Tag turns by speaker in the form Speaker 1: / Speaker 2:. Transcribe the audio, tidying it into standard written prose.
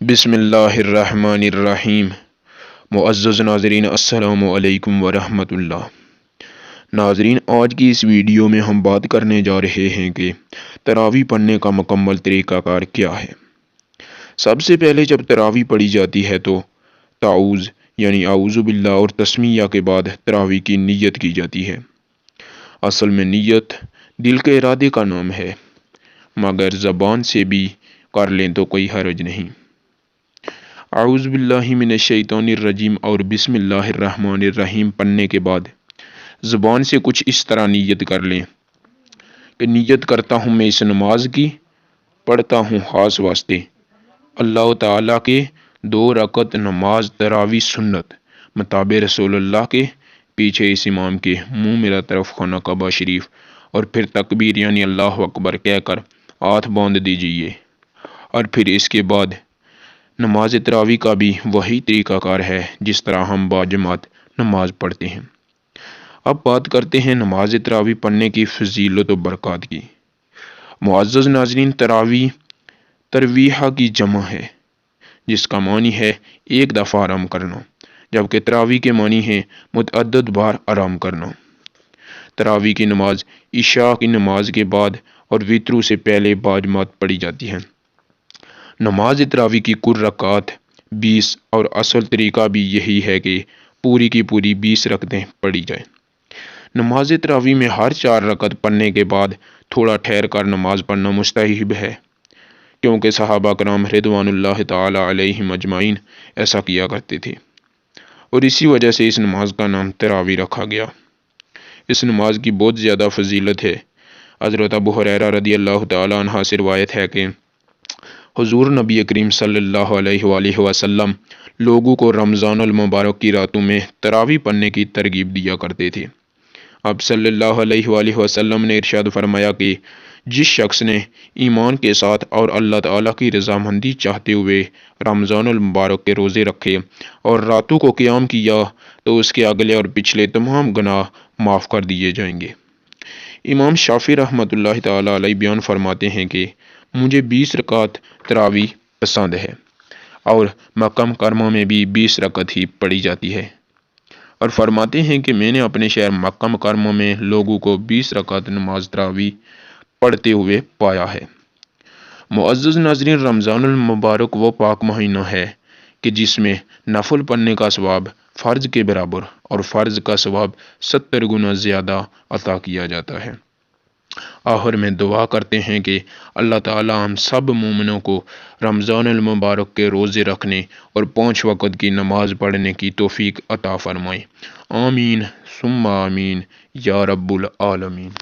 Speaker 1: बिस्मिल्लाहिर्रहमानिर्रहीम। मुअज़्ज़ज़ नाज़रीन, अस्सलामु अलैकुम वरहमतुल्लाह। नाज़रीन, आज की इस वीडियो में हम बात करने जा रहे हैं कि तरावी पढ़ने का मुकम्मल तरीक़ाकार क्या है। सबसे पहले जब तरावी पढ़ी जाती है तो ताऊज़ यानी आऊज़ु बिल्लाह और तस्मीया के बाद तरावी की नियत की जाती है। असल में नियत दिल के इरादे का नाम है, मगर ज़बान से भी कर लें तो कोई हर्ज नहीं। आऊज़ु बिल्लाहि मिनश्शैतानिर्रजीम और बिस्मिल्लाहिर्रहमानिर्रहीम पढ़ने के बाद ज़ुबान से कुछ इस तरह नियत कर लें कि नियत करता हूँ मैं इस नमाज की, पढ़ता हूँ खास वास्ते अल्लाह ताला के 2 रकात नमाज तरावी सुन्नत मुताबिक रसूलुल्लाह के पीछे इस इमाम के मुँह मेरा तरफ खाना काबा शरीफ, और फिर तकबीर यानी अल्लाह अकबर कहकर हाथ बांध दीजिए। और फिर इसके बाद नमाज तरावी का भी वही तरीक़ाकार है जिस तरह हम बाजमात नमाज पढ़ते हैं। अब बात करते हैं नमाज तरावी पढ़ने की फजीलत व बरक़ात की। मुअज़्ज़ज़ नाज़रीन, तरावी तरवीहा की जमा है जिसका मानी है एक दफ़ा आराम करना, जबकि तरावी के मानी है मुतअद्दिद बार आराम करना। तरावी की नमाज इशा की नमाज के बाद और वित्रू से पहले बाजमात पढ़ी जाती है। नमाज तरावी की कुल रकात 20 और असल तरीका भी यही है कि पूरी की पूरी 20 रकतें पढ़ी जाए। नमाज तरावी में हर 4 रकत पढ़ने के बाद थोड़ा ठहर कर नमाज पढ़ना मुस्तहब है, क्योंकि सहाबा कराम रिदवानुल्लाह ताला अलैहिम अजमाइन ऐसा किया करते थे, और इसी वजह से इस नमाज का नाम तरावी रखा गया। इस नमाज की बहुत ज़्यादा फजीलत है। हज़रत अबू हुरैरा रदियल्लाहु ताला अन्हु से रिवायत है कि हुज़ूर नबी करीम सल्लल्लाहु अलैहि वसल्लम लोगों को रमज़ानुल मुबारक की रातों में तरावी पढ़ने की तरगीब दिया करते थे। अब सल्लल्लाहु अलैहि वसल्लम ने इरशाद फरमाया कि जिस शख्स ने ईमान के साथ और अल्लाह ताला की रज़ामंदी चाहते हुए रमज़ानुल मुबारक के रोज़े रखे और रातों को क़याम किया तो उसके अगले और पिछले तमाम गुनाह माफ़ कर दिए जाएंगे। इमाम शाफ़ी रहमतुल्लाह ताला अलैह बयान फरमाते हैं कि मुझे 20 रकात तरावी पसंद है और मक्का मुकर्रमा में भी 20 रकात ही पढ़ी जाती है। और फरमाते हैं कि मैंने अपने शहर मक्का मुकर्रमा में लोगों को 20 रकात नमाज तरावी पढ़ते हुए पाया है। मुअज़्ज़ज़ नाज़रीन, रमज़ानुल मुबारक वो पाक महीना है कि जिसमें नफल पढ़ने का सवाब फ़र्ज के बराबर और फ़र्ज का सवाब 70 गुना ज़्यादा अता किया जाता है। आखिर में दुआ करते हैं कि अल्लाह ताला हम सब मोमिनों को रमज़ानुल मुबारक के रोज़े रखने और 5 वक़्त की नमाज पढ़ने की तौफ़ीक अता फ़रमाए। आमीन सुम्मा आमीन या रब्बुल आलमीन।